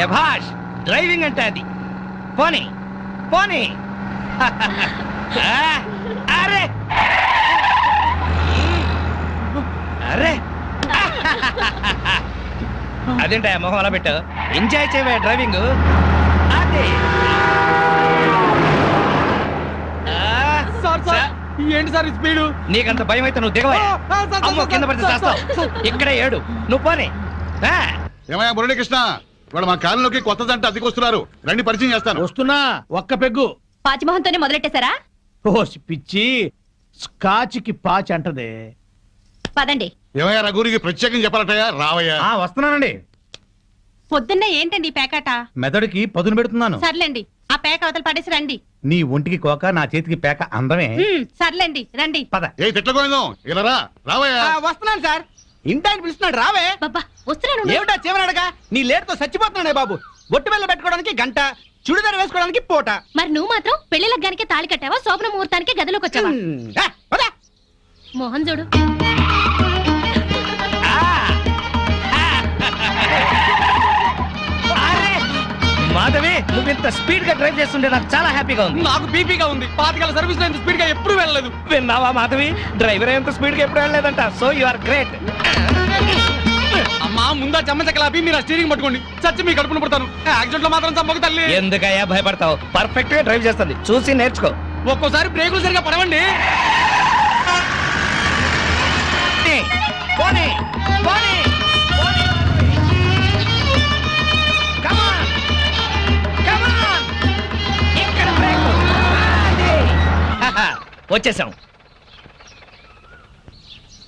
శభాష్ డ్రైవింగ్ అంటే అది పోనీ పోనీ అరే అరే అదేంటా మొహం అలా పెట్టు ఎంజాయ్ చేయవే డ్రైవింగ్ అదే ఏంటి సార్ స్పీడు నీకంత భయం అయితే నువ్వు దిగవా అమ్మో కింద పడితే చేస్తావు ఇక్కడే ఏడు నువ్వు పోనీ ఏమయ్యా మురళీకృష్ణ వాడు మా కాలంలోకి కొత్త జంట అద్దెకొస్తున్నారు రండి పరిచయం చేస్తాను వస్తున్నా ఒక్క పెగ్గు పాచిమోహంతోనే మొదలెట్టేశారా ఓ పిచ్చి స్కాచ్కి పాచి అంటదే పదండి ఏమయ్యా రఘురికి ప్రత్యేకం చెప్పాలటయ్యా రావయ్యా వస్తున్నానండి పొద్దున్నే ఏంటండి ఈ పేకాట మెదడుకి పదును పెడుతున్నాను సర్లేండి ఆ పేక అవతల పడేసి రండి నీ ఒంటికి కోక నా చేతికి పేక అందమే సర్లేండి రండి పద ఏ తిట్టగోయిందో ఇలా రా రావయ్యా వస్తున్నాను సార్ ఇంటానికి పిలుస్తున్నాడు రావే బాబా వస్తున్నాను ఏమిటా చివరనడగా నీ లేటుతో చచ్చిపోతున్నాడే బాబు బొట్టు వెళ్ళ పెట్టుకోవడానికి గంట చుడిదారు వేసుకోవడానికి పూట మరి నువ్వు మాత్రం పెళ్లి లగ్గానికి తాళి కట్టావా శోభన ముహూర్తానికి గదిలోకి వచ్చావా మోహన్ చూడు మాధవి నువ్వు ఇంత స్పీడ్ గా డ్రైవ్ చేస్తుంటే నాకు చాలా హ్యాపీగా ఉంది నాకు బీపీగా ఉంది పాతికల సర్వీస్ లో ఇంత స్పీడ్ గా ఎప్పుడు వెళ్ళలేదు విన్నావా మాధవి డ్రైవర్ ఎంత స్పీడ్ గా ఎప్పుడు వెళ్ళలేదంట సో యు ఆర్ గ్రేట్ అమ్మా ముందా చెమ్మచక్కలాపి మీరు స్టీరింగ్ పట్టుకోండి చచ్చి మీ కడుపును పుడతాను యాక్సిడెంట్ లో మాత్రం చంపక తల్లి ఎందుకయ్యా భయపడతావు పర్ఫెక్ట్ గా డ్రైవ్ చేస్తుంది చూసి నేర్చుకో ఒక్కోసారి బ్రేకులు సరిగా పడవండి పోనీ పోనీ వచ్చేసాం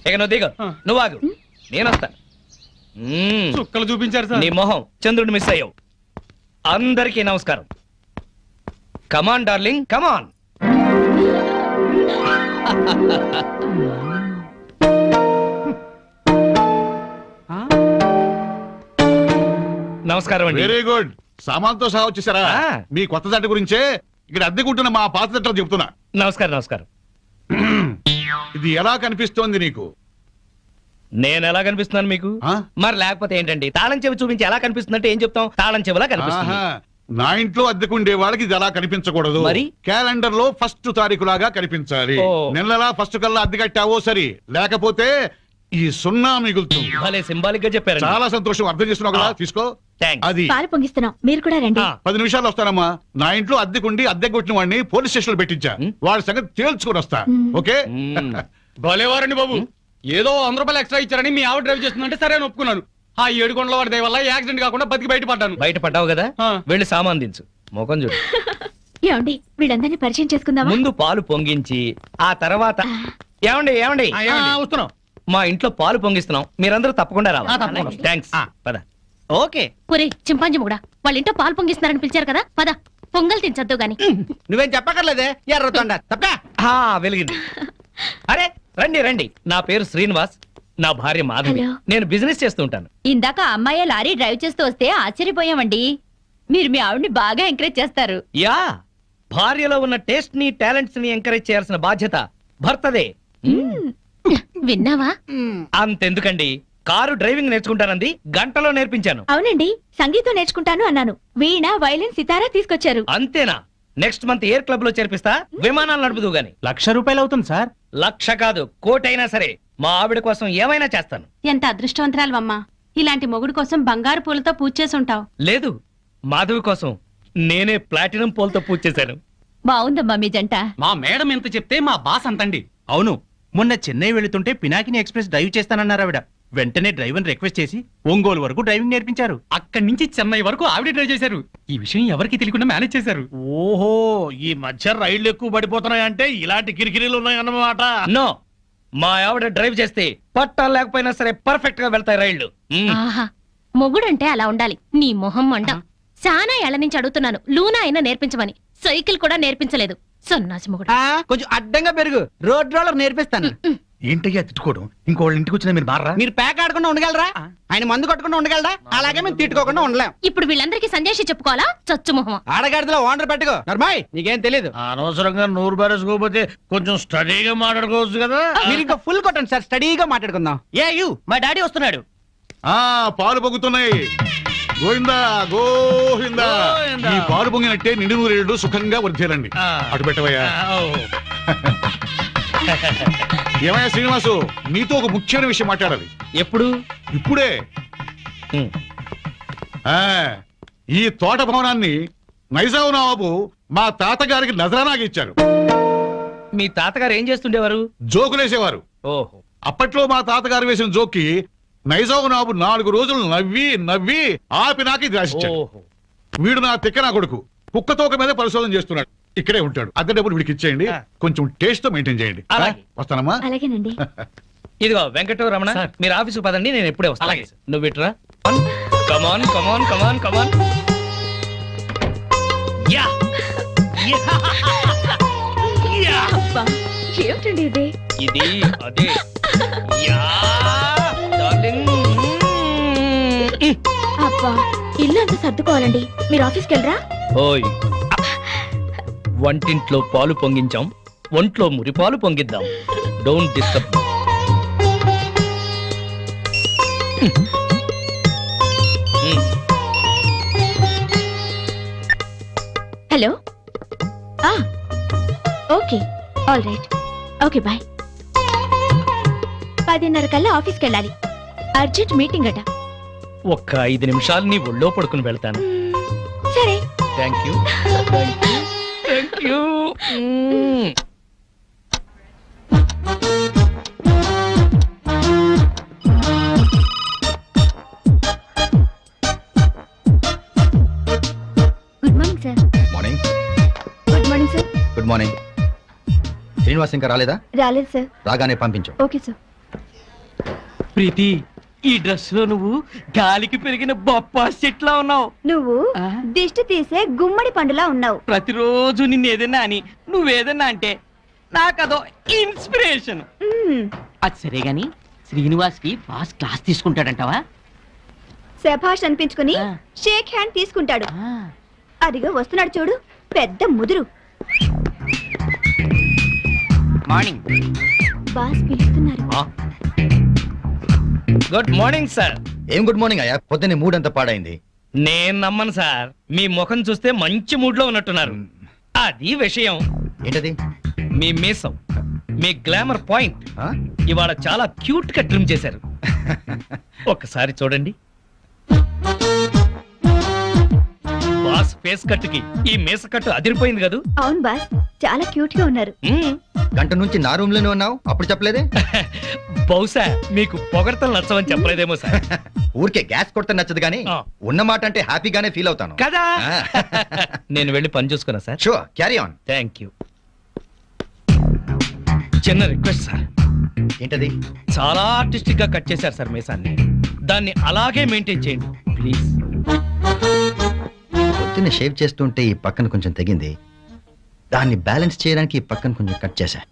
ఇక నువ్వు దిగు నువ్వు ఆగు నేను వస్తా చుక్కలు చూపించారు సార్ నీ మొహం చంద్రుడు మిస్ అయ్యావు అందరికీ నమస్కారం కమాన్ డార్లింగ్ కమాన్ నమస్కారం అండి వెరీ గుడ్ సామాన్తో సహా వచ్చేసారా మీ కొత్త జంట గురించే ఇక్కడ అద్దెకుంటున్న మా పాత జంటలు చెప్తున్నా నమస్కారం నమస్కారం ఇది ఎలా కనిపిస్తోంది నీకు నేను ఎలా కనిపిస్తున్నాను మీకు మరి లేకపోతే ఏంటండి తాళం చెవి చూపించి ఎలా కనిపిస్తుందంటే ఏం చెప్తాం తాళం చెవిలా కనిపిస్తుంది నా ఇంట్లో అద్దెకుండే వాళ్ళకి ఇది ఎలా కనిపించకూడదు మరి క్యాలెండర్ లో ఫస్ట్ తారీఖు లాగా కనిపించాలి నెలలా ఫస్ట్ కల్లా అద్దె కట్టావో సరి లేకపోతే ఈ సున్నా మిగులుతుంది భలే సింబాలిక్ గా చెప్పారు చాలా సంతోషం అర్థం చేస్తున్నావు కదా తీసుకో అది పాలు పొంగిస్తున్నాం మీరు కూడా రండి 10 నిమిషాలు వస్తానమ్మా నా ఇంట్లో అద్దెకుండి అద్దె కొట్టిన వాడిని పోలీస్ స్టేషన్ లో పెట్టించా వాడి సంగతి తేల్చుకుని వస్తా ఓకే భలేవారండి బాబు ఏదో 100 రూపాయలు ఎక్స్ట్రా ఇచ్చారని మీ ఆవిడ డ్రైవ్ చేస్తుందంటే సరే అని ఒప్పుకున్నాను ఆ 7 కొండల వాడి దయ వల్ల యాక్సిడెంట్ కాకుండా బతికి బయటపడ్డావు కదా వెళ్ళి సామాన్ దించు మొఖం చూడు ఏమండి వీళ్ళందరినీ పరిచయం చేసుకుందామా ముందు పాలు పొంగించి ఆ తర్వాత ఏమండి ఏమండి వస్తున్నాం మా ఇంట్లో పాలు పొంగిస్తున్నాం మీరందరూ తప్పకుండా రావాలి థ్యాంక్స్ పద ఓకే ఒరే చింపాంజీ కూడా వాళ్ళ ఇంట్లో పాలు పొంగిస్తున్నారని పిలిచారు కదా పద పొంగల్ తినచద్దు గాని నువ్వేం చెప్పక్కర్లేదే ఎర్రతొండ తప్ప వెలిగింది అరే రండి రండి నా పేరు శ్రీనివాస్ నా భార్య మాధవి నేను బిజినెస్ చేస్తూ ఉంటాను ఇందాక అమ్మాయి లారీ డ్రైవ్ చేస్తూ వస్తే ఆశ్చర్యపోయామండి మీరు మీ ఆవిడ్ని బాగా ఎంకరేజ్ చేస్తారు యా భార్యలో ఉన్న టేస్ట్ ని టాలెంట్స్ ని ఎంకరేజ్ చేయాల్సిన బాధ్యత భర్తదే విన్నావా అంతెందుకండి కారు డ్రైవింగ్ నేర్చుకుంటానంది గంటలో నేర్పించాను అవునండి సంగీతం నేర్చుకుంటాను అన్నాను వీణ వైలిన్ సితారా తీసుకొచ్చారు అంతేనా నెక్స్ట్ మంత్ ఎయిర్ క్లబ్ లో చేర్పిస్తా విమానాలు నడుపుదు గాని ₹1,00,000 అవుతుంది సార్ 1,00,000 కాదు కోటైనా సరే మా ఆవిడ కోసం ఏమైనా చేస్తాను ఎంత అదృష్టవంతరాలవమ్మా ఇలాంటి మొగుడు కోసం బంగారు పూలతో పూజ చేసి ఉంటావు లేదు మాధవి కోసం నేనే ప్లాటినం పూలతో పూజ చేశాను బాగుందమ్మా మీ జంట మా మేడం ఎంత చెప్తే మా బాస్ అంతండి అవును మొన్న చెన్నై వెళుతుంటే పినాకిని ఎక్స్ప్రెస్ డ్రైవ్ చేస్తానన్నారు ఆవిడ వెంటనే డ్రైవర్ రిక్వెస్ట్ చేసి ఒంగోలు వరకు డ్రైవింగ్ నేర్పించారు అక్కడి నుంచి చెన్నై వరకు ఆవిడ డ్రైవ్ చేశారు ఈ విషయం ఎవరికి తెలియకుండా మేనేజ్ చేశారు ఓహో ఈ మధ్య రైళ్లు ఎక్కువ పడిపోతున్నాయంటే ఇలాంటి కిరికిరీలు ఉన్నాయన్నమాట నో మా ఆవిడ డ్రైవ్ చేస్తే పట్టాలు లేకపోయినా సరే పర్ఫెక్ట్ గా వెళ్తాయి రైళ్లు మొగుడంటే అలా ఉండాలి నీ మొహం మంట చాలా ఏళ్ల నుంచి అడుగుతున్నాను లూనా అయినా నేర్పించమని సైకిల్ కూడా నేర్పించలేదు సన్నాసి మొగుడు కొంచెం అడ్డంగా పెరుగు రోడ్ రోలర్ నేర్పిస్తాను ఏంటయ్యా తిట్టుకోవడం ఇంకోళ్ళ ఇంటికి వచ్చినా మీరు మారా మీరు ప్యాక్ ఆడకుండా ఉండగలరా ఆయన మందు కొట్టకుండా ఉండగలరా అలాగే మేము తిట్టుకోకుండా ఉండలేం ఇప్పుడు వీళ్ళందరికీ సందేశం చెప్పుకోవాలా చచ్చు మొహం ఆడగాడిలో ఓనర్ పెట్టుకో నర్మాయ్ నీకేం తెలీదు అనవసరంగా నూరు బారేసుకోకపోతే కొంచెం స్టడీగా మాట్లాడుకోవచ్చు కదా మీరు ఇంకా ఫుల్ కొట్టండి సార్ స్టడీగా మాట్లాడుకుందాం ఏ యు మా డాడీ వస్తున్నాడు పాలు పొగుతున్నాయి గోవిందా గోవిందా. ఈ పాలు పొంగినట్టే నిండు నూరేళ్లు సుఖంగా వర్ధేలండి. అటు పెట్టవయ్యా. ఏమయ్యా శ్రీనివాసు, నీతో ఒక ముఖ్యమైన విషయం మాట్లాడాలి. ఎప్పుడు? ఇప్పుడే. ఈ తోట భవనాన్ని నైజాం నవాబు మా తాతగారికి నజరానాకి ఇచ్చారు. మీ తాతగారు ఏం చేస్తుండేవారు? జోకులేసేవారు. ఓహో. అప్పట్లో మా తాతగారు వేసిన జోక్కి నైజాం నవాబు 4 రోజులు నవ్వి నవ్వి ఆపి నాకు ఇది రాసిచ్చాడు. వీడు నా తిక్క నా కొడుకు కుక్కతోక మీద పరిశోధన చేస్తున్నాడు. ఇక్కడే ఉంటాడు. అద్దె డబ్బులు వీడికి ఇచ్చేయండి. కొంచెం టేస్ట్ తో మెయింటైన్ చేయండి. వస్తానమ్మా. అలాగేనండి. ఇదిగో వెంకటరమణ, మీరు ఆఫీసు పదండి, నేను ఎప్పుడే వస్తాను. నువ్వు ఇట్రా. కమాన్ కమాన్ కమాన్ కమాన్. యా ఏమిటండి ఇది? ఇది అదే. Yeah darling. అబ్బా, ఇల్లు అంతా సర్దుకోవాలండి. మీరు ఆఫీస్కి వెళ్ళరా? ఓయ్, వంటింట్లో పాలు పొంగించాం, ఒంట్లో మురిపాలు పొంగిద్దాం. Don't disturb. Hello. Okay, all right. Okay, bye. 10:30 కల్లా ఆఫీస్కి వెళ్ళాలి. అర్జెంట్ మీటింగ్ అట. ఒక్క 5 నిమిషాలు నీ ఒళ్ళో పడుకుని వెళ్తాను. సరే. Thank you thank you thank you. Good morning sir. Morning. Good morning sir. Good morning. Srinivas ఇంకా రాలేదా? రాలేదు సార్. రాగానే పంపించు. Okay sir. ప్రీతి, ఈ డ్రెస్ లో నువ్వు గాలికి పెరిగిన బొప్పాస్ చెట్లా ఉన్నావు. నువ్వు దిష్టి తీసే గుమ్మడి పండులా ఉన్నావు. ప్రతిరోజు నిన్ను ఏదన్నా అని నువ్వేదన్నా అంటే నాకదో ఇన్స్పిరేషన్. అది సరే గాని శ్రీనివాస్ కి బాస్ క్లాస్ తీసుకుంటాడంటావా? శభాష్ అనిపించుకుని షేక్ హ్యాండ్ తీసుకుంటాడు. అదిగో వస్తున్నాడు చూడు, పెద్ద ముదురు. మార్నింగ్. బాస్ పిలుస్తున్నారు. Good morning sir. ఏం గుడ్ మార్నింగ్ అయ్యా, పొద్దున్నే మూడ్ అంతా పాడైంది. నేను నమ్మను సార్, మీ ముఖం చూస్తే మంచి మూడ్ లో ఉన్నట్టున్నారు. అది విషయం. ఏంటది? మీ మీసం, మీ గ్లామర్ పాయింట్ ఇవాళ చాలా క్యూట్ గా ట్రిమ్ చేశారు. ఒక్కసారి చూడండి. బాస్ ఫేస్ కట్ కి ఈ మీస కట్టు అదిరిపోయింది కదా. అవును బాస్, చాలా క్యూట్ గా ఉన్నారు. గంట నుంచి నా రూమ్ లోనే ఉన్నావు, అప్పుడు చెప్పలేదే? బహుశా మీకు పొగడతలు నచ్చవని చెప్పలేదేమో సార్. ఊరికే గ్యాస్ కొడతా నచ్చదు గానీ ఉన్నమాట అంటే హ్యాపీగానే ఫీల్ అవుతాను కదా. నేను వెళ్ళి పని చూసుకున్నా sir. Sure, carry on. Thank you. చిన్న రిక్వెస్ట్ సార్. ఏంటది? చాలా ఆర్టిస్టిక్ గా కట్ చేశారు సార్ మీసాన్ని. దాన్ని అలాగే మెయింటైన్ చేయండి ప్లీజ్. పొద్దున్న షేవ్ చేస్తుంటే ఈ పక్కన కొంచెం తెగింది, దాన్ని బ్యాలెన్స్ చేయడానికి ఈ పక్కన కొంచెం కట్ చేశా.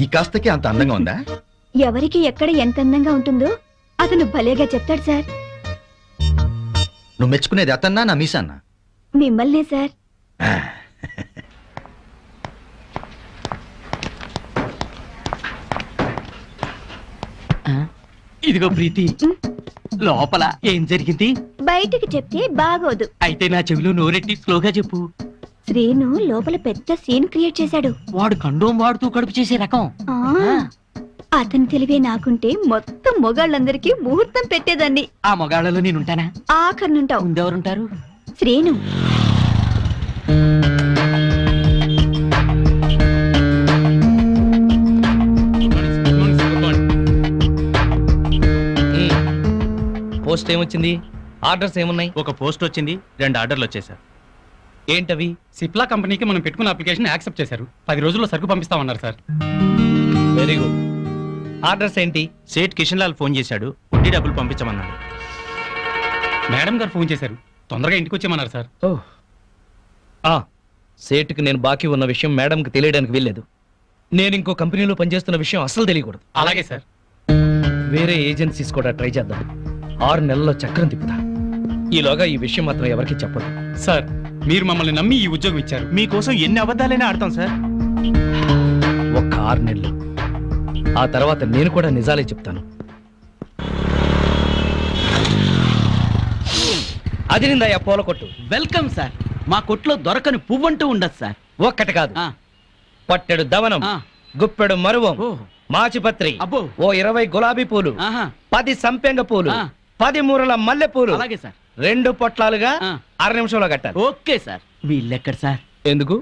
ఈ కాస్తకి అంత అందంగా ఉందా? ఎవరికి ఎక్కడ ఎంత అందంగా ఉంటుందో అతను భలేగా చెప్తాడు సార్. నువ్వు మెచ్చుకునేది అతన్నా నా మీసాన్నా? మిమ్మల్నే సార్. ఇదిగో ప్రీతి, లోపల ఏం జరిగింది? బయటికి చెప్తే బాగోదు. అయితే నా చెవిలో నోరెట్టి స్లోగా చెప్పు. శ్రీను లోపల పెద్ద సీన్ క్రియేట్ చేశాడు. వాడు కండోం వాడుతూ కడుపు చేసే రకం. అతని తెలివే నాకుంటే మొత్తం మొగాళ్ళందరికీ ముహూర్తం పెట్టేదాన్ని. ఆ మొగాళ్ళలో నేనుంటానా? ఆఖరినుంటావు. ముందెవరుంటారు? శ్రీను. పోస్ట్ ఏమొచ్చింది? ఆర్డర్స్ ఏమున్నాయి? ఒక పోస్ట్ వచ్చింది, 2 ఆర్డర్లు వచ్చేసారు. ఏంటవి? సిప్లా కంపెనీకి మనం పెట్టుకున్న అప్లికేషన్ యాక్సెప్ట్ చేశారు. 10 రోజుల్లో సరుకు పంపిస్తామన్నారు సార్. Very good. ఆర్డర్స్ ఏంటి? సేట్ కిషన్ లాల్ ఫోన్ చేశాడు, వడ్డీ డబ్బులు పంపించమన్నాడు. మేడం గారు ఫోన్ చేశారు, తొందరగా ఇంటికి వచ్చేయమన్నారు సార్. సేటుకి నేను బాకీ ఉన్న విషయం మేడంకి తెలియడానికి వీల్లేదు. నేను ఇంకో కంపెనీలో పనిచేస్తున్న విషయం అస్సలు తెలియకూడదు. అలాగే సార్. వేరే ఏజెన్సీస్ కూడా ట్రై చేద్దాం. 6 నెలల్లో చక్రం తిప్పుతా. ఈలోగా ఈ విషయం మాత్రం ఎవరికి చెప్పదు. సార్, మీరు మమ్మల్ని నమ్మి ఈ ఉద్యోగం ఇచ్చారు. మీకోసం ఎన్ని అబద్ధాలైనా ఆడతాం సార్. ఒక్క 6 నెలలు, ఆ తర్వాత నేను కూడా నిజాలే చెప్తాను. అదిరిందయ్యా పూల కొట్టు. Welcome sir. మా కొట్లో దొరకని పువ్వంటూ ఉండదు సార్. ఒక్కటి కాదు, పట్టెడు దవనం, గుప్పెడు మరువం, మాచిపత్రి, అబ్బో, ఓ 20 గులాబీ పూలు, 10 సంపెంగ పూలు, 10 మూరల మల్లె పూలు. అలాగే సార్. 2 పొట్లాలుగా 6 నిమిషంలో కట్టారు. Okay sir. మీ ఇల్లెక్కడ సార్? ఎందుకు?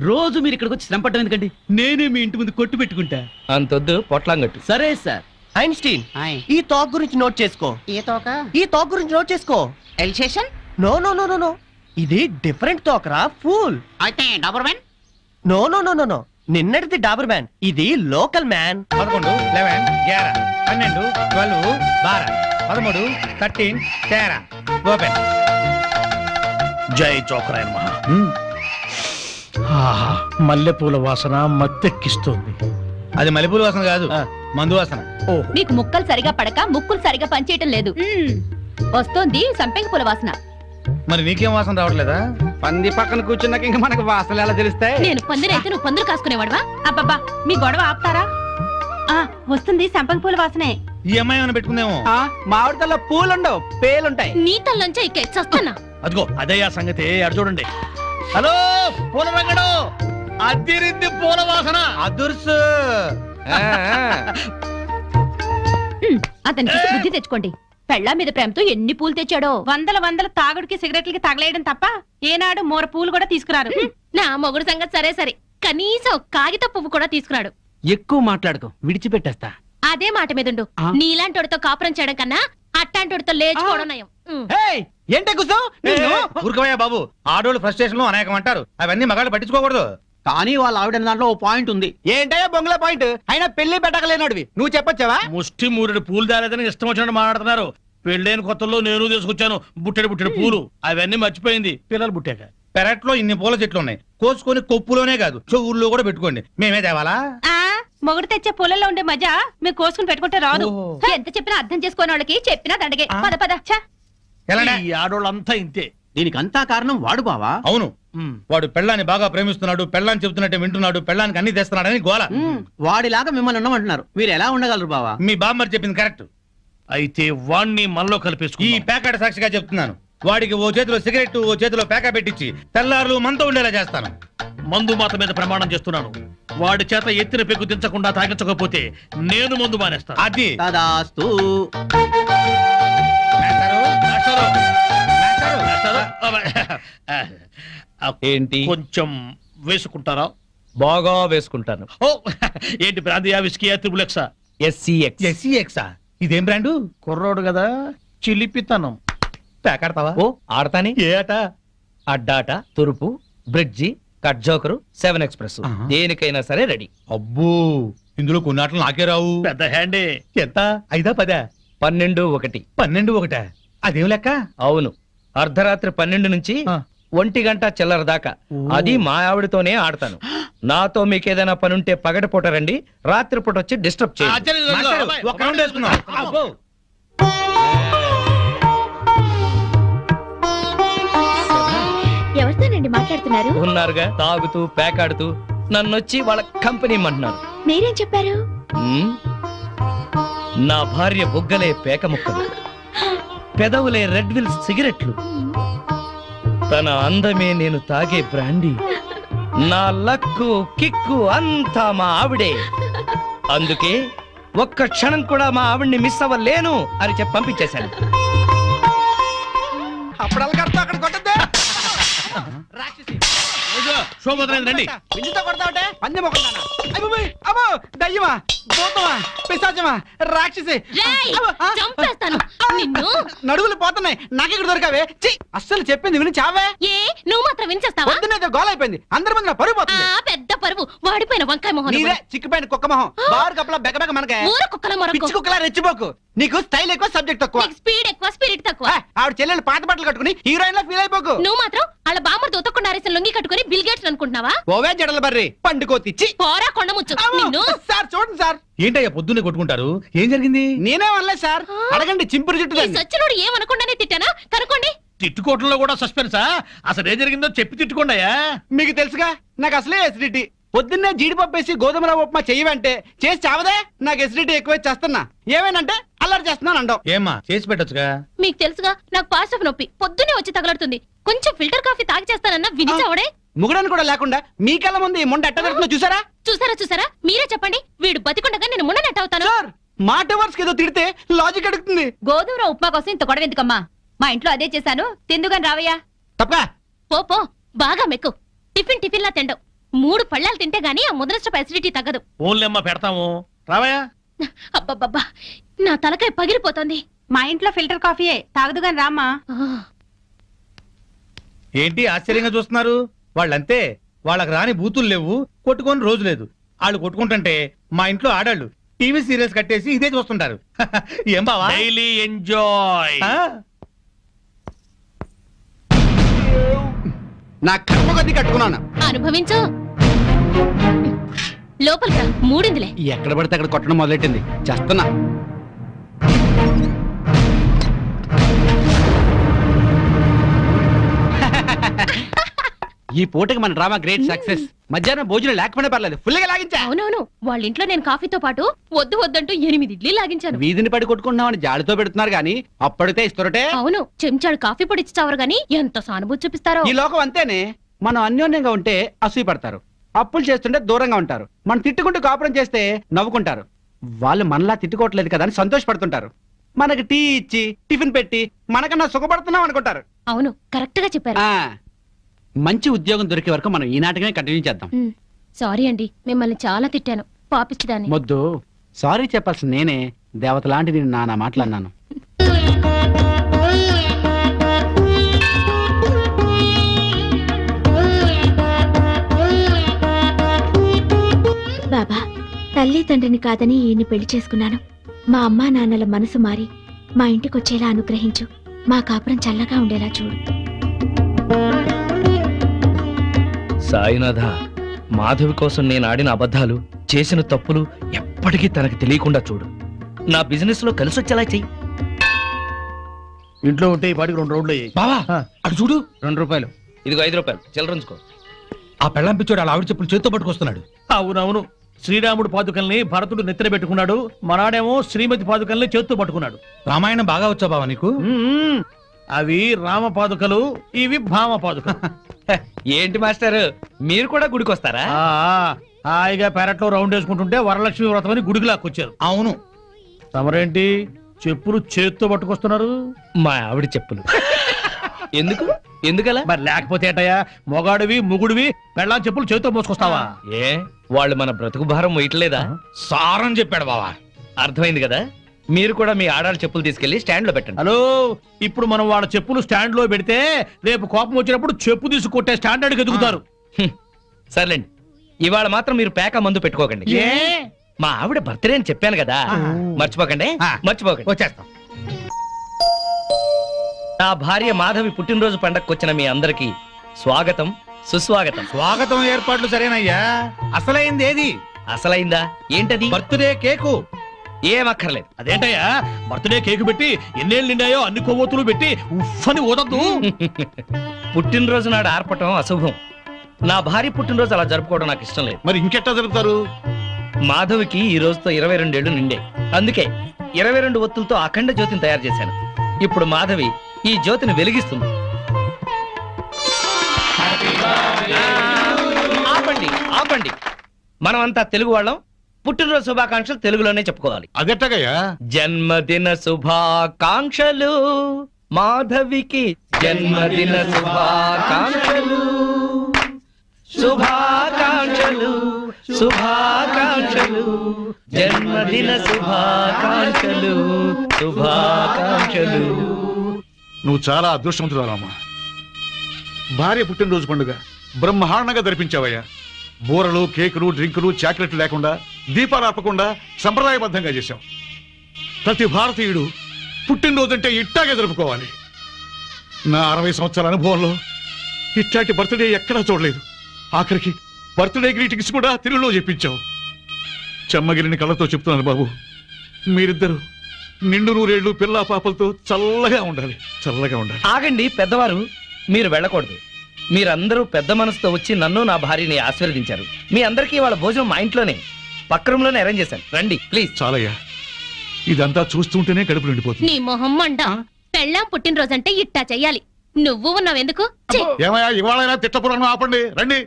రోజు మీరు ఇక్కడికి వచ్చి శ్రమపడడం ఎందుకండి? నేనే మీ ఇంటి ముందు కొట్టు పెట్టుకుంటా. అంతొద్దు, పొట్లాంగట్టు. సరే సార్. ఐన్స్టీన్, ఈ టాక్ గురించి నోట్ చేసుకో. ఈ టాక్ గురించి నోట్ చేసుకో. Alsatian? No no no no no, ఇది డిఫరెంట్ టాక్ రా, ఫూల్. అయితే Dobermann? No no no no no, నిన్నటిది డాబర్ మ్యాన్, ఇది లోకల్ మ్యాన్. 11, 11, 11, 12, 12, 12, 13, 13, ఓపెన్. జై చోకరాయ మహా. మల్లెపూల వాసన మత్తెక్కిస్తుంది. అది మల్లెపూల వాసన కాదు, మందు వాసన. మీకు ముక్కలు సరిగా పడక ముక్కులు సరిగా పనిచేయటం లేదు. వస్తోంది సంపెంగ పూల వాసన. మరి నీకేం వాసన రావట్లేదా? పంది పక్కన కూర్చున్నాక ఇంకా మనకు వాసనలు ఎలా తెలుస్తాయి? నేను పందిరైతే నువ్వు పందులు కాసుకునేవాడువా? అబ్బబ్బా, మీ గొడవ ఆపుతారా? వస్తుంది సంపెంగ పూల వాసనే. ఈ అమ్మాయి ఏమైనా పెట్టుకుందేమో. మామిడికల్లో పూలుండవు, పేలుంటాయి. నీ తల్లంచా ఇక చస్తున్నా. అదిగో అదయ్యా సంగతి, అడు చూడండి. హలో పూల రంగడు, అదిరింది పూల వాసన. అదుర్సు. అతనికి బుద్ధి తెచ్చుకోండి. పెళ్ళా మీద ప్రేమతో ఎన్ని పూలు తెచ్చాడో. వందల తాగుడికి సిగరెట్లకి తగలేయడం తప్ప ఏనాడు మోర పూలు కూడా తీసుకురారు. నా మొగుడు సంగతి సరే సరే, కనీసం కాగిత పువ్వు కూడా తీసుకురాడు. ఎక్కువ మాట్లాడుకో, విడిచిపెట్టేస్తా. అదే మాట మీదుండు. నీలాంటోడితో కాపురం చేయడం కన్నా అట్టాంటోడితో లేచుకోవడం నయం. ఏంటే కూర్చో. ఊరుకోవయ్యా బాబు, ఆడోళ్ళు ఫ్రస్ట్రేషన్ లో అనేకం అంటారు, అవన్నీ మగాళ్ళు పట్టించుకోకూడదు. కానీ వాళ్ళ ఆవిడ దాంట్లో ఓ పాయింట్ ఉంది. ఏంటయ్యా బొంగుల పాయింట్? అయినా పెళ్లి పెట్టకలేనాడివి, నువ్వు చెప్పొచ్చావా? ముష్టి మూరెడు పూలు దాలేదని ఇష్టం వచ్చినట్టు మాట్లాడుతున్నారు. పెళ్ళైన కొత్తలో నేను తీసుకొచ్చాను బుట్టెడు పూలు, అవన్నీ మర్చిపోయింది పిల్లలు పుట్టాక. పెరట్లో ఇన్ని పూల చెట్లు ఉన్నాయి, కోసుకొని కొప్పులోనే కాదు చెవుల్లో కూడా పెట్టుకోండి. మేమే తేవాలా? మొగుడు తెచ్చే పూలలో ఉండే మజా మీరు కోసుకుని పెట్టుకుంటే రాదు. ఎంత చెప్పినా అర్థం చేసుకోని వాళ్ళకి చెప్పినా దండగే. పద పద. ఈ ఆడోళ్ళంతా ఇంతే. దీనికంతా కారణం వాడు బావా. అవును, వాడు పెళ్ళాన్ని బాగా ప్రేమిస్తున్నాడు, పెళ్ళాన్ని చెబుతున్నట్టే వింటున్నాడు, పెళ్ళానికి అన్ని తెస్తున్నాడని గోల. వాడిలాగా మిమ్మల్ని ఉండమంటున్నారు, మీరు ఎలా ఉండగలరు బావా? మీ బామ్మర్ చెప్పింది కరెక్ట్. అయితే వాణ్ణి మనలో కలిపేసుకు. ఈ ప్యాకెట్ సాక్షిగా చెప్తున్నాను, వాడికి ఓ చేతిలో సిగరెట్ ఓ చేతిలో ప్యాకెట్ పెట్టించి తెల్లారులు మనతో ఉండేలా చేస్తాను. మందు మాత మీద ప్రమాణం చేస్తున్నాను. వాడి చేత ఎత్తిన పెగ్గు దించకుండా తాగించకపోతే నేను మందు మానేస్తాను. అది తదాస్తు. ఏంటి కొంచెం వేసుకుంటారా? బాగా వేసుకుంటాను. ఓ ఏంటి బ్రాందియా, విస్కీయా, త్రిబులెక్సా? SCX. ఇదేం బ్రాండు? కుర్రోడు కదా, చిలిపితనం. ప్యాకెడతావా? ఓ ఆడతాని. ఏ ఆట? అడ్డాట, తురుపు, బ్రిడ్జి, కట్ జోకరు, 7 ఎక్స్ప్రెస్, దేనికైనా సరే రెడీ. అబ్బో, ఇందులో కొన్ని ఆటలు నాకే రావు. పెద్ద హ్యాండే. ఎంత? 5, 10? 12, 1. 12, 1. అదేం లెక్క? అవును, అర్ధరాత్రి 12 నుంచి 1 గంట చిల్లర దాకా. అది మా ఆవిడతోనే ఆడతాను. నాతో మీకేదైనా పనుంటే పగటిపూట రండి, రాత్రిపూట వచ్చి డిస్టర్బ్ చేయండి. ఒక రౌండ్ వేసుకుందాం. ఎవరితోనండి మాట్లాడుతున్నారు? ఉన్నారుగా, తాగుతూ పేకాడుతూ నన్నొచ్చి వాళ్ళ కంపెనీ ఇమ్మంటున్నారు. మీరేం చెప్పారు? నా భార్య బుగ్గలే పేక ముక్కలు, పెదవులే రెడ్ విల్ సిగరెట్లు, తన అందమే నేను తాగే బ్రాండీ, నా లక్కు కిక్కు అంతా మా ఆవిడే. అందుకే ఒక్క క్షణం కూడా మా ఆవిడ్ని మిస్ అవ్వలేను అని చెప్పి పంపించేశాను. రండి. దయ్యమా, భూతమా, పిశాచమా, రాక్షసి, చంపేస్తాను నిన్ను. నడువులు పోతున్నాయి, నాకెక్కడ దొరకవే? అస్సలు చెప్పింది విని చావే. ఏ నువ్వు మాత్రం వినిచేస్తావా? పొద్దున్నైతే గోల అయిపోయింది, అందరి ముందు పరుగు పోతుంది. పెద్ద పరువు, వాడిపోయిన వంకాయ మొహం. నీదే చిక్కిపోయిన కుక్క మొహం, బారు కప్పలా బెగబెగ మనకే. ఊర కుక్కల మొరకు, పిచ్చి కుక్కలా రెచ్చిపోకు. నీకు స్టైల్ ఎక్కువ, సబ్జెక్ట్ తక్కువ. స్పీడ్ ఎక్కువ, స్పిరిట్ తక్కువ. ఆవిడ చెల్లెలు పాత బట్టలు కట్టుకుని హీరోయిన్ లా ఫీల్ అయిపోకు. నువ్వు మాత్రం వాళ్ళ బామ్మర్తో ఉతకుండా ఆరేసిన లొంగి కట్టుకుని బిల్ గేట్స్ అనుకుంటున్నావా? ఓవే జడల బర్రి పండుకోతిచ్చి పోరా కొండముచ్చు నిన్ను. సార్ చూడండి సార్. ఏంటయ్యా పొద్దున్నే కొట్టుకుంటారు? ఏం జరిగింది? నేనే అనలేదు సార్, అడగండి చింపురు జుట్టు. సచ్చినోడు ఏమనకుండానే తిట్టానా? కనుకోండి. తిట్టుకోవటంలో కూడా సస్పెన్సా? అసలు ఏం జరిగిందో చెప్పి తిట్టుకోండియా. మీకు తెలుసుగా, నాకు అసలే ఎసిడిటీ. పొద్దున్నే జీడిపప్పు వేసి గోధుమ రవ్వ ఉప్మా చెయ్యవంటే చేసి చావదే. నాకు ఎసిడిటీ ఎక్కువ చేస్తున్నా. ఏమేనంటే అల్లరి చేస్తున్నాను అంటావు. ఏమ్మా చేసి పెట్టొచ్చుగా. మీకు తెలుసుగా నాకు పాస్ ఆఫ్ నొప్పి పొద్దునే వచ్చి తగలడుతుంది. కొంచెం ఫిల్టర్ కాఫీ తాగి చేస్తానన్నా వినిచావడే. ముగడానికి కూడా లేకుండా మీ కళ్ళ ముందు ఈ మొండ ఎట్ట దొరుకుతుందో చూసారా? చూసారా మీరే చెప్పండి. వీడు బతికుండగా నేను మున్ననట్టు అవుతాను. సార్ మా టవర్స్ ఏదో తిడితే లాజిక్ అడుగుతుంది. గోధుమ ఉప్మా కోసం ఇంత గొడవ ఎందుకమ్మా? మా ఇంట్లో అదే చేశాను, తిందుగాని రావయ్యా. తప్ప పో బాగా మెక్కు. టిఫిన్ లా తిండవు. 3 పళ్ళాలు తింటే గానీ ఆ ముదనష్టపు అసిడిటీ తగ్గదు. ఓన్లేమ్మా పెడతాము రావయ్యా. అబ్బబ్బబ్బా నా తలకాయ పగిలిపోతుంది. మా ఇంట్లో ఫిల్టర్ కాఫీయే, తాగదుగాని రామ్మా. ఏంటి ఆశ్చర్యంగా చూస్తున్నారు? వాళ్ళంతే, వాళ్ళకి రాని బూతులు లేవు, కొట్టుకొని రోజు లేదు. వాళ్ళు కొట్టుకుంటుంటే మా ఇంట్లో ఆడాళ్ళు టీవీ సీరియల్స్ కట్టేసి ఇదే చూస్తుంటారు. ఏం బావా? Daily enjoy. నా కర్మ కొద్ది కట్టుకున్నాను. అనుభవించు. లోపలికి రా, మూడిందిలే. ఎక్కడ పడితే అక్కడ కొట్టడం మొదలెట్టింది. చేస్తున్నా. ఈ పూటకి మన డ్రామా గ్రేట్ సక్సెస్. మధ్యాహ్నం భోజనం లేకపోయినా పర్లేదు, ఫుల్ గా లాగించా. అవునవును, వాళ్ళ ఇంట్లో నేను కాఫీతో పాటు వద్దంటూ 8 ఇడ్లీ లాగించాను. వీధిని పడి కొట్టుకుంటున్నామని జాడితో పెడుతున్నారు గానీ అప్పటితే ఇస్తారటే. అవును, చెంచాడు కాఫీ పొడి ఇచ్చి చావరు గానీ ఎంత సానుభూతి చూపిస్తారో. ఈ లోకం అంతేనే. మనం అన్యోన్యంగా ఉంటే అసూయ పడతారు, అప్పులు చేస్తుంటే దూరంగా ఉంటారు. మనం తిట్టుకుంటూ కాపురం చేస్తే నవ్వుకుంటారు. వాళ్ళు మనలా తిట్టుకోవట్లేదు కదా అని సంతోషపడుతుంటారు. మనకి టీ ఇచ్చి టిఫిన్ పెట్టి మనకన్నా సుఖపడుతున్నాం అనుకుంటారు. అవును, కరెక్ట్ గా చెప్పారు. మంచి ఉద్యోగం దొరికే వరకు మనం ఈ నాటకమే కంటిన్యూ చేద్దాం. సారీ అండి, మిమ్మల్ని చాలా తిట్టాను. పాపిచ్చిదాన్ని. మొద్దు సారీ చెప్పాల్సిన నేనే. దేవత లాంటి నేను నానా మాట్లాడినాను. బాబా, తల్లి తండ్రిని కాదని ఈయన్ని పెళ్లి చేసుకున్నాను. మా అమ్మా నాన్నల మనసు మారి మా ఇంటికొచ్చేలా అనుగ్రహించు. మా కాపురం చల్లగా ఉండేలా చూడు. సాయినాథ, మాధవి కోసం నేను ఆడిన అబద్ధాలు, చేసిన తప్పులు ఎప్పటికీ తనకు తెలియకుండా చూడు. నా బిజినెస్ లో కలిసి వచ్చేలా చెయ్యి. ఇంట్లో ఉంటే ఈ పాటికి 2 రౌండ్లు అయ్యాయి. బావా అటు చూడు. 2 రూపాయలు. ఇదిగో 5 రూపాయలు చిల్లరంచుకో. ఆ పెళ్ళంపిచ్చోడు అలా ఆవిడ చెప్పులు చేత్తో పట్టుకొస్తున్నాడు. అవునవును, శ్రీరాముడు పాదుకల్ని భరతుడు నెత్తిన పెట్టుకున్నాడు, మనాడేమో శ్రీమతి పాదుకల్ని చేత్తో పట్టుకున్నాడు. రామాయణం బాగా వచ్చా బావా నీకు? అవి రామ పాదుకలు, ఇవి భామ పాదుకలు. ఏంటి మాస్టర్, మీరు కూడా గుడికి వస్తారా? హాయిగా పెరట్లో రౌండ్ వేసుకుంటుంటే వరలక్ష్మి వ్రతం అని గుడికి లాక్కొచ్చారు. అవును. తమరేంటి చెప్పులు చేత్తో పట్టుకొస్తున్నారు? మా ఆవిడ చెప్పులు. ఎందుకలా? మరి లేకపోతే ఏటయ్యా, మొగాడివి ముగుడివి పెళ్ళాం చెప్పులు చేత్తో మోసుకొస్తావా? ఏ వాళ్ళు మన బ్రతుకు భారం మొయ్యట్లేదా? సారం చెప్పాడు బావా. అర్థమైంది కదా. మీరు కూడా మీ ఆడాళ్ళ చెప్పులు తీసుకెళ్లి స్టాండ్ లో పెట్టండి. హలో, ఇప్పుడు మనం వాళ్ళ చెప్పులు స్టాండ్ లో పెడితే రేపు కోపం వచ్చినప్పుడు చెప్పు తీసి కొట్టే స్టాండర్డ్కి ఎదుగుతారు. సర్లేండి, ఇవాళ మాత్రం మీరు పేక మందు పెట్టుకోకండి. మా ఆవిడ బర్త్డే అని చెప్పాను కదా, మర్చిపోకండి. వచ్చేస్తాం. నా భార్య మాధవి పుట్టినరోజు పండగకు వచ్చిన మీ అందరికి స్వాగతం, సుస్వాగతం. స్వాగతం ఏర్పాట్లు సరేనయ్యా. అసలైంది ఏది? అసలైందా ఏంటది? Birthday cake. ఏమక్కర్లేదు. అదేంటయ్యా, బర్త్డే కేకు పెట్టి ఎన్నేళ్ళు నిండాయో అన్ని కొవ్వొత్తులు పెట్టి ఉఫ్ఫని ఓదద్దు. పుట్టినరోజు నాడు ఆర్పటం అశుభం. నా భార్య పుట్టినరోజు అలా జరుపుకోవడం నాకు ఇష్టం లేదు. మరి ఇంకెట్టా జరుపుతారు? మాధవికి ఈ రోజుతో 22 ఏళ్లు నిండే, అందుకే 22 ఒత్తులతో అఖండ జ్యోతిని తయారు చేశాను. ఇప్పుడు మాధవి ఈ జ్యోతిని వెలిగిస్తుంది. ఆపండి ఆపండి, మనమంతా తెలుగు వాళ్ళం. పుట్టినరోజు శుభాకాంక్షలు తెలుగులోనే చెప్పుకోవాలి. అదెట్టగయ్యా? జన్మదిన శుభాకాంక్షలు మాధవికి, జన్మదిన శుభాకాంక్షలు, శుభాకాంక్షలు శుభాకాంక్షలు, జన్మదిన శుభాకాంక్షలు శుభాకాంక్షలు. నువ్వు చాలా అదృష్టవంతురాలమ్మా. భార్య పుట్టినరోజు పండుగ బ్రహ్మాండంగా జరిపించావయ్యా. బూరలు, కేకులు, డ్రింకులు, చాక్లెట్లు లేకుండా, దీపాలు ఆపకుండా సంప్రదాయబద్ధంగా చేశావు. ప్రతి భారతీయుడు పుట్టినరోజు అంటే ఇట్టాగే జరుపుకోవాలి. నా 60 సంవత్సరాల అనుభవంలో ఇట్లాంటి బర్త్డే ఎక్కడా చూడలేదు. ఆఖరికి బర్త్డే గ్రీటింగ్స్ కూడా తెలుగులో చెప్పించావు. చెమ్మగిరిని కళ్ళతో చెప్తున్నాను బాబు, మీరిద్దరు నిండు 100 ఏళ్ళు పిల్లా పాపలతో చల్లగా ఉండాలి, చల్లగా ఉండాలి. ఆగండి పెద్దవారు, మీరు వెళ్ళకూడదు. మీరందరూ పెద్ద మనసుతో వచ్చి నన్ను నా భార్యని ఆశీర్వదించారు. మీ అందరికీ వాళ్ళ భోజనం మా ఇంట్లోనే, పక్క రూమ్ లోనే అరేంజ్ చేశాను. రండి ప్లీజ్. చాలయ్యా, ఇదంతా చూస్తుంటేనే కడుపు నిండిపోతుంది. నీ మొహం మండ. పెళ్ళాం పుట్టినరోజంటే ఇట్టా చెయ్యాలి. నువ్వు ఉన్నావెందుకు? ఛీ! ఏమయ్యా ఇవాళైనా తిట్టపురాణం ఆపండి. రండి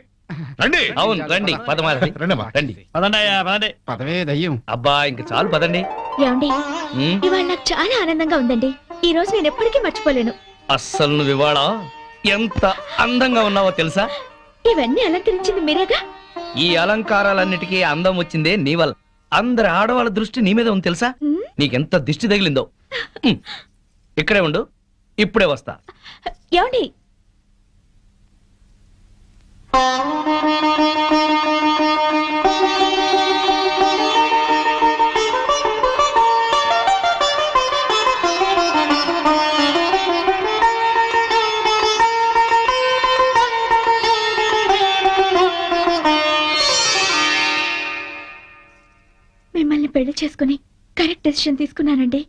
రండి. అవును రండి, పదమారండి. రండమ్మా. రండి. పదవే దయ్యం. అబ్బా ఇంక చాలు పదండి. ఏమండి ఇవాళ నాకు చాలా ఆనందంగా ఉందండి. ఈ రోజు నేను ఎప్పటికీ మర్చిపోలేను. అస్సలు నువ్వు ఇవాళ ఎంత అందంగా ఉన్నావో తెలుసా? ఇవన్నీ అలంకరించింది మీరేగా. ఈ అలంకారాలన్నిటికీ అందం వచ్చిందే నీ వల్ల. అందరి ఆడవాళ్ళ దృష్టి నీ మీద ఉంది తెలుసా? నీకెంత దిష్టి తగిలిందో. ఇక్కడే ఉండు, ఇప్పుడే వస్తా. ఏమండి మిమ్మల్ని పెళ్లి చేసుకుని కరెక్ట్ డెసిషన్ తీసుకున్నానండి.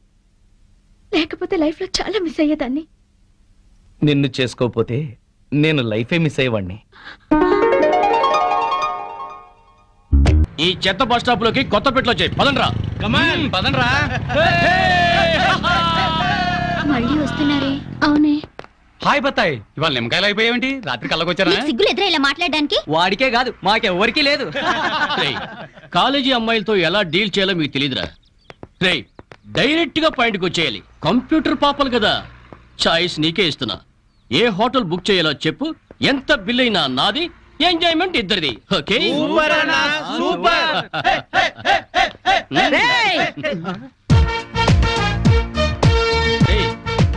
లేకపోతే లైఫ్ లో చాలా మిస్ అయ్యేదాన్ని. నిన్ను చేసుకోపోతే నేను లైఫే మిస్ అయ్యేవాడిని. ఈ చెత్త బస్ స్టాప్ లోకి కొత్త పెట్లో చేయి. పదండ్రా. పదండ్రా. మళ్ళీ వస్తున్నారే? అవునే. హాయ్ బత్తాయి, ఇవాళ నిమ్మకాయలు అయిపోయావేంటి? రాత్రి కళ్ళకొచ్చారా? సిగ్గులు ఎదురా ఇలా మాట్లాడడానికి? వాడికే కాదు మాకెవ్వరికీ లేదు. కాలేజీ అమ్మాయిలతో ఎలా డీల్ చేయాలో మీకు తెలియదురా. రే డైరెక్ట్ గా పాయింట్కి వచ్చేయాలి. కంప్యూటర్ పాపలు కదా. చాయిస్ నీకే ఇస్తున్నా. ఏ హోటల్ బుక్ చేయాలో చెప్పు. ఎంత బిల్ అయినా నాది, ఎంజాయ్మెంట్ ఇద్దరిది. ఓకే?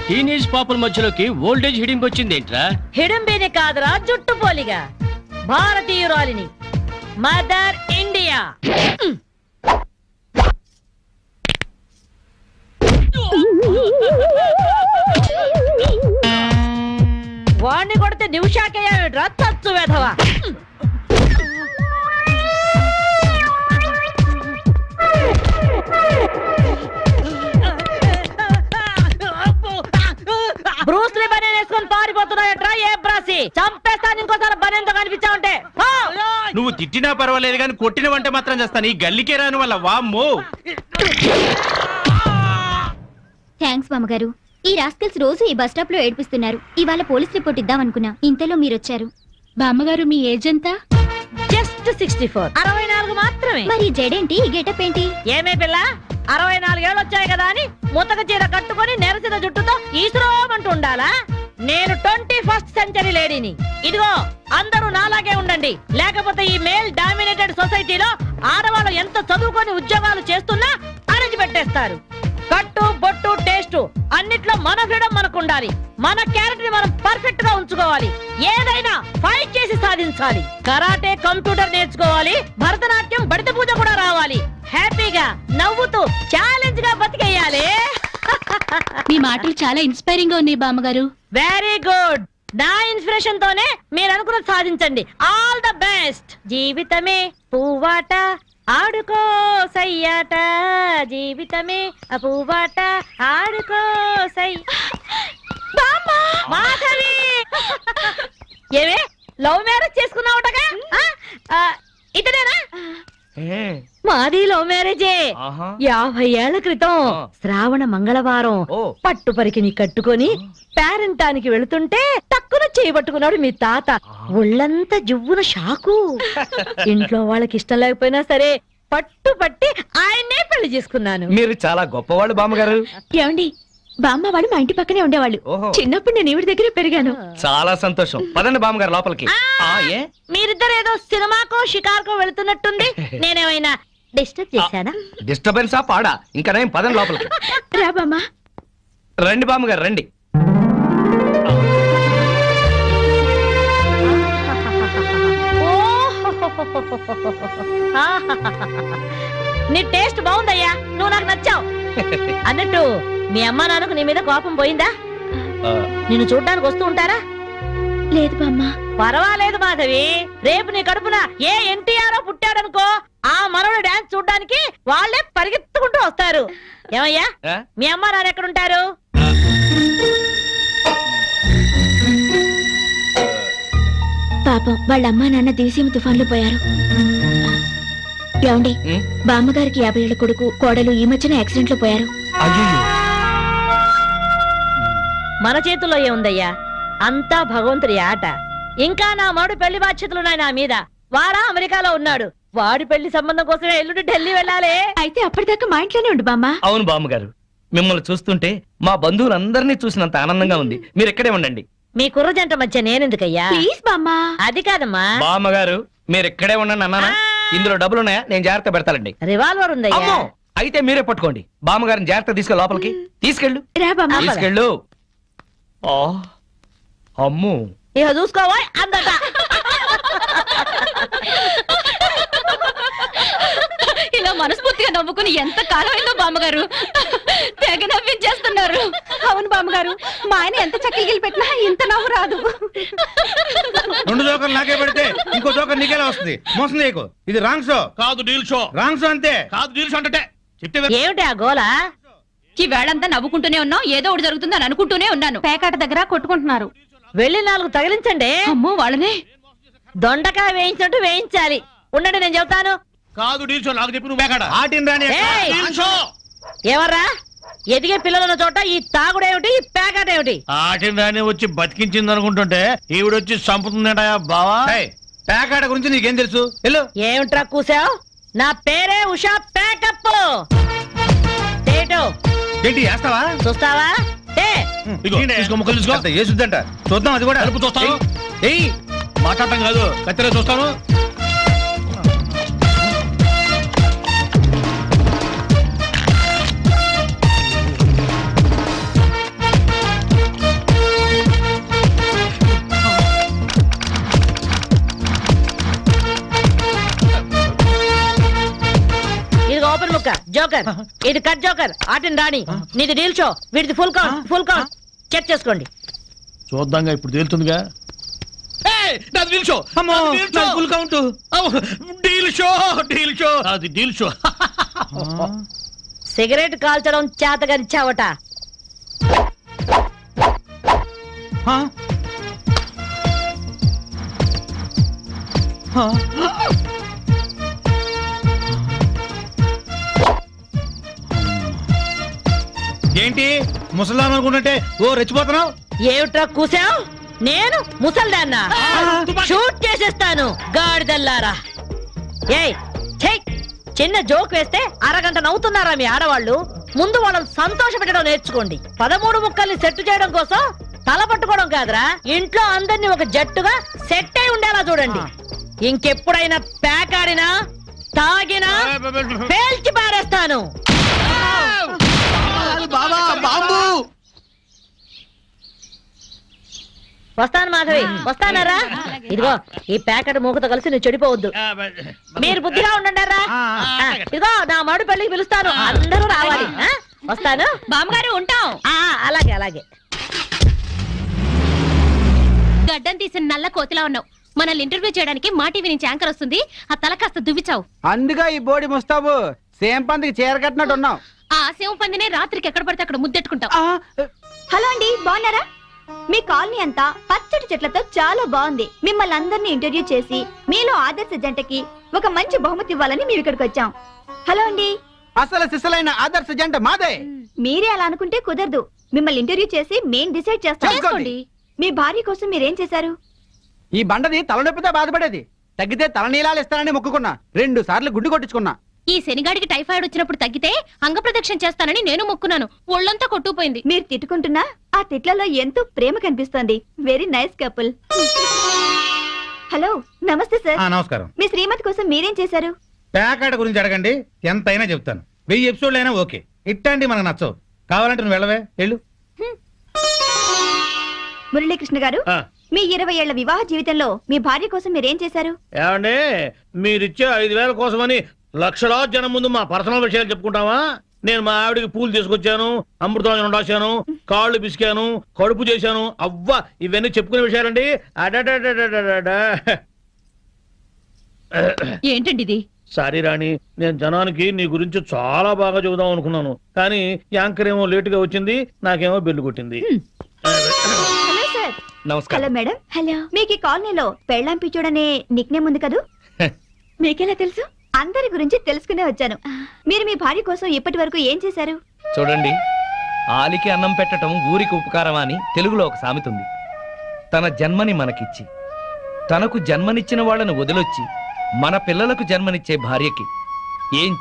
టీనేజ్ పాపల మధ్యలోకి ఓల్డేజ్ హిడింపు వచ్చింది ఏంట్రా? హిడంబేనే కాదురా, జుట్టు పోలిగా భారతీయురాలిని, మదర్ ఇండియా. వాణ్ణి కొడితే నిమిషాకేయా తచ్చు వేధవా. బ్రూస్లీ బనేన్ వేసుకొని పారిపోతున్నాయట్రా. ఏ బ్రాసి చంపేస్తాను ఇంకోసారి బనేన్తో కనిపించావుంటే. నువ్వు తిట్టినా పర్వాలేదు కానీ కొట్టిన వంట మాత్రం చేస్తాను. ఈ గల్లికే రాని వల్ల వామ్మో. థ్యాంక్స్ మామగారు. ఈ రాస్కల్స్ రోజు ఈ బస్ స్టాప్ లో ఏడిపిస్తున్నారు. ఇవాళ పోలీస్ రిపోర్ట్ ఇద్దాం అనుకున్నా, ఇంతలో మీరొచ్చారు. బామ్మగారు మీ ఏజ్ ఎంత? జస్ట్ 64. 64 మాత్రమే. మరి జడేంటి, ఈ గెటప్ ఏంటి? ఏమే పిల్ల, 64 ఏళ్ళు వచ్చాయి కదా అని ముతక చీర కట్టుకొని నెరసిన జుట్టుతో ఈశ్వరమంటూ ఉండాలా? నేను 21st సెంచరీ లేడీని. ఇదిగో అందరూ నాలాగే ఉండండి, లేకపోతే ఈ మేల్ డామినేటెడ్ సొసైటీలో ఆడవాళ్ళు ఎంత చదువుకొని ఉద్యోగాలు చేస్తున్నా అణిచి పెట్టేస్తారు. కట్టు బొట్టు టేస్ట్ అన్నిట్లో మన ఫ్రీడమ్ మనకు ఉండాలి. మన క్యారెక్టర్ మనం పర్ఫెక్ట్ గా ఉంచుకోవాలి. ఏదైనా ఫైట్ చేసి సాధించాలి. కరాటే, కంప్యూటర్ నేర్చుకోవాలి. భరతనాట్యం, బడిత పూజ కూడా రావాలి. హ్యాపీగా నవ్వుతూ ఛాలెంజ్ గా బతికేయాలి. మీ మాటలు చాలా ఇన్స్పైరింగ్ గా ఉన్నాయి బామ్మగారు. Very good. నా ఇన్స్పిరేషన్ తోనే మీరు అనుకున్నది సాధించండి. All the best. జీవితమే పువ్వాట, ఆడుకో సయ్యాట. జీవితమే పువ్వాట, ఆడుకో సై. మాధవి, ఏమే లవ్ మ్యారేజ్ చేసుకున్నావుటగా? ఇతనేనా? మాది లవ్ మ్యారేజే. 50 ఏళ్ల క్రితం శ్రావణ మంగళవారం పట్టు పరికిని కట్టుకొని పేరంటానికి వెళుతుంటే టక్కున చేయబట్టుకున్నాడు మీ తాత. ఒళ్ళంతా జువ్వున షాకు. ఇంట్లో వాళ్ళకి ఇష్టం లేకపోయినా సరే పట్టు పట్టి ఆయన్నే పెళ్లి చేసుకున్నాను. మీరు చాలా గొప్పవాళ్ళు బామ్మగారు. ఏమండి, బామ్మ వాళ్ళు మా ఇంటి పక్కనే ఉండేవాళ్ళు. చిన్నప్పుడు నేను ఈవిడ దగ్గర పెరిగాను. చాలా సంతోషం. పదండి బామ్మగారు లోపలికి. మీరిద్దరు ఏదో సినిమాకో షికార్కో వెళుతున్నట్టుంది. నేనేమైనా డిస్టర్బ్ చేశానా? డిస్టర్బెన్సా పాడా? ఇంకా నేను పదండి లోపలికి. రా బామ్మ. రండి బామ్మగారు రండి. నీ టేస్ట్ బాగుందయ్యా, నువ్వు నాకు నచ్చావు. అన్నట్టు మీ అమ్మ నాన్నకు నీ మీద కోపం పోయిందా? నిన్ను చూడ్డానికి వస్తూ ఉంటారా? లేదు బామ్మ. పర్వాలేదు మాధవి. రేపు నీ కడుపున ఏ ఎన్టీఆర్ పుట్టాడనుకో, ఆ మనవడు డాన్స్ చూడ్డానికి వాళ్ళే పరిగెత్తుకుంటూ వస్తారు. ఏమయ్యా, మీ అమ్మ నాన్న ఎక్కడుంటారు? పాపం వాళ్ళ అమ్మా నాన్న దివిసీమ తుఫాన్లో పోయారు. ఏమండి బామ్మగారికి 50 ఏళ్ల కొడుకు కోడలు ఈ మధ్యన యాక్సిడెంట్ లో పోయారు. మన చేతుల్లో ఏముందయ్యా, అంతా భగవంతుడి ఆట. ఇంకా నా మాడు పెళ్లి బాధ్యతలున్నాయి నా మీద. వాడా అమెరికాలో ఉన్నాడు. వాడి పెళ్లి సంబంధం కోసమే ఎల్లుండి ఢిల్లీ వెళ్ళాలి. అయితే అప్పటిదాకా మా ఇంట్లోనే ఉండు బామ్మ. అవును బామ్మగారు, మిమ్మల్ని చూస్తుంటే మా బంధువులందరినీ చూసినంత ఆనందంగా ఉంది. మీరు ఇక్కడే ఉండండి. మీ కుర్ర జంట మధ్య నేనెందుకయ్యా? ప్లీజ్ బామ్మ. అది కాదమ్మా. బామ్మగారు మీరు ఇక్కడే ఉండండి అన్నానా? ఇందులో డబ్బులు ఉన్నాయా? నేను జాగ్రత్త పెడతానండి. రివాల్వర్ ఉందయ్యా. అయితే మీరే పట్టుకోండి. బామ్మగారిని జాగ్రత్త తీసుకెళ్ళి లోపలికి తీసుకెళ్ళు. తీసుకెళ్ళు. అమ్ము ఇక చూసుకోవా అందట. ఇలా మనస్ఫూర్తిగా నవ్వుకుని ఎంత కాలమైందో బామ్మగారు. తెగ నవ్వించేస్తున్నారు. అవును బామ్మగారు, మా ఆయన ఎంత చక్కగిలి పెట్టినా ఇంత నవ్వు రాదు. 2 జోకర్లు నాకే పెడితే ఇంకో జోకర్ నీకేలా వస్తుంది? మోసం చేయకు. ఇది రాంగ్ షో కాదు, డీల్ షో. రాంగ్ షో అంతే. కాదు, డీల్ షో అంటే ఏమిటి ఆ గోలా? ఈ వేళంతా నవ్వుకుంటూనే ఉన్నాం. ఏదో ఒకటి జరుగుతుందని అనుకుంటూనే ఉన్నాను. పేకాట దగ్గర కొట్టుకుంటున్నారు. వెళ్ళి 4 తగిలించండి. అమ్మో వాళ్ళనే దొండకాయ వేయించినట్టు వేయించాలి. ఉండండి నేను చెబుతాను. కాదు, డీల్ షో. నాకు చెప్పి నువ్వు పేకాట. ఏయ్! Deal show. ఎవర్రా ఎదిగే పిల్లలున్న చోట ఈ తాగుడేమిటి, ఈ పేకాట ఏమిటి? ఆటిని రాని వచ్చి బతికించింది అనుకుంటుంటే ఈవిడొచ్చి చంపుతుందటయా బావా. పేకాట గురించి నీకేం తెలుసు? వెళ్ళు. ఏమిట్రా కూసావు? నా పేరే ఉషా పేకప్. ఏంటి వేస్తావా? చూస్తావా? ఏసుద్దంట చూద్దాం. అది కూడా కలుపు చూస్తాను. మాట్లాడటం కాదు, కత్తిరే చూస్తాను. ఓపెన్ ముక్క జోకర్, ఇది కట్ జోకర్. ఆటిని రాణి, నీది డీల్ షో, వీడిది full count. Full count check చేసుకోండి. చూద్దాంగా, ఇప్పుడు తేలుతుందిగా. Deal show, full count. Deal show, deal show. అది డీల్ షో. సిగరెట్ కాల్చడం చేతగరిచావట. ఏంటి ముసలాం అనుకుంటుంటే ఓ రెచ్చిపోతున్నావు? ఏమిట్రా కూసావు? నేను ముసల్దాన్నా? షూట్ చేసేస్తాను గాడిదల్లారా. ఏయ్ ఛై, చిన్న జోక్ వేస్తే అరగంట నవ్వుతున్నారా మీ ఆడవాళ్ళు? ముందు వాళ్ళని సంతోష పెట్టడం నేర్చుకోండి. 13 ముక్కల్ని సెట్ చేయడం కోసం తల పట్టుకోవడం కాదురా, ఇంట్లో అందరినీ ఒక జట్టుగా సెట్ అయి ఉండేలా చూడండి. ఇంకెప్పుడైనా పేకాడినా తాగినా పేల్చి పారేస్తాను. వస్తాను మాధవి, వస్తానారా? ఇదిగో ఈ ప్యాకెట్ మూకతో కలిసి నువ్వు చెడిపోవద్దు. మీరు బుద్ధిగా ఉండండారా? ఇదిగో నా మాడు పెళ్లికి పిలుస్తాను, అందరూ రావాలి. వస్తాను బామ్మగారు, ఉంటాం. అలాగే అలాగే. గడ్డం తీసిన నల్ల కోతిలా ఉన్నావు. మనల్ని ఇంటర్వ్యూ చేయడానికి మా టీవీ నుంచి యాంకర్ వస్తుంది. ఆ తల కాస్త దువ్విచావు. అందుగా ఈ బోడి ముస్తాబు సేమ్ పందికి చీర కట్టినట్టు ఉన్నావు. ఆ సేవ పందినే రాత్రికి ఎక్కడ పడితే అక్కడ ముద్దెట్టుకుంటావు. హలో అండి, బాగున్నారా? మీ కాలనీ అంతా పచ్చటి చెట్లతో చాలా బాగుంది. మిమ్మల్ని అందరినీ ఇంటర్వ్యూ చేసి మీలో ఆదర్శ జంటకి ఒక మంచి బహుమతి ఇవ్వాలని మేము ఇక్కడికి వచ్చాం. హలో అండి. అసలు సిసలైన ఆదర్శ జంట మాదే. మీరే అలా అనుకుంటే కుదరదు. మిమ్మల్ని ఇంటర్వ్యూ చేసి మేం డిసైడ్ చేస్తాం. మీ భార్య కోసం మీరేం చేశారు? ఈ బండది తలనొప్పితో బాధపడేది. తగ్గితే తలనీలాలు ఇస్తానని మొక్కుకున్నా. 2 సార్లు గుడ్డు కొట్టించుకున్నా. ఈ శనిగాడికి టైఫాయిడ్ వచ్చినప్పుడు తగ్గితే అంగప్రదక్షిణ చేస్తానని నేను మొక్కున్నాను. ఒళ్ళంతా కొట్టుకుపోయింది. మీరు తిట్టుకుంటున్నా ఆ తిట్లలో ఎంతో ప్రేమ కనిపిస్తోంది. Very nice couple. హలో, నమస్తే సార్. నమస్కారం. మీ శ్రీమతి కోసం మీరేం చేశారు? పేకాట గురించి అడగండి, ఎంతైనా చెప్తాను. 1000 ఎపిసోడ్లు అయినా ఓకే. ఇట్టండి మనకు నచ్చవు. కావాలంటే నువ్వు వెళ్ళవే, వెళ్ళు. మురళీకృష్ణ గారు, మీ 20 ఏళ్ల వివాహ జీవితంలో మీ భార్య కోసం మీరేం చేశారు? ఏమండి, మీరిచ్చే 5000 కోసమని లక్షలాది జనం ముందు మా పర్సనల్ విషయాలు చెప్పుకుంటావా? నేను మా ఆవిడికి పూలు తీసుకొచ్చాను, అమృతం రాశాను, కాళ్ళు పిసికాను, కడుపు చేశాను. అవ్వా, ఇవన్నీ చెప్పుకునే విషయాలండి. ఏంటండి ఇది? సారీ రాణి, నేను జనానికి నీ గురించి చాలా బాగా చెబుదాం అనుకున్నాను, కానీ యాంకర్ ఏమో లేటుగా వచ్చింది, నాకేమో బెల్లు కొట్టింది. Hello sir. నమస్కారం. Hello madam. హలో. మీకు ఈ కాలనీలో పెళ్ళాం పిచ్చోడనే నిక్ నేమ్ ఉంది కదూ? మీకెలా తెలుసు? అందరి గురించి తెలుసుకునే వచ్చాను. మీరు మీ భార్య కోసం ఇప్పటి వరకు ఏం చేశారు? చూడండి, ఆలికి అన్నం పెట్టడం ఊరికి ఉపకారమా అని తెలుగులో ఒక సామెత ఉంది. తన జన్మని మనకిచ్చి తనకు జన్మనిచ్చిన వాళ్ళను వదిలొచ్చి మన పిల్లలకు జన్మనిచ్చే భార్యకి ఏం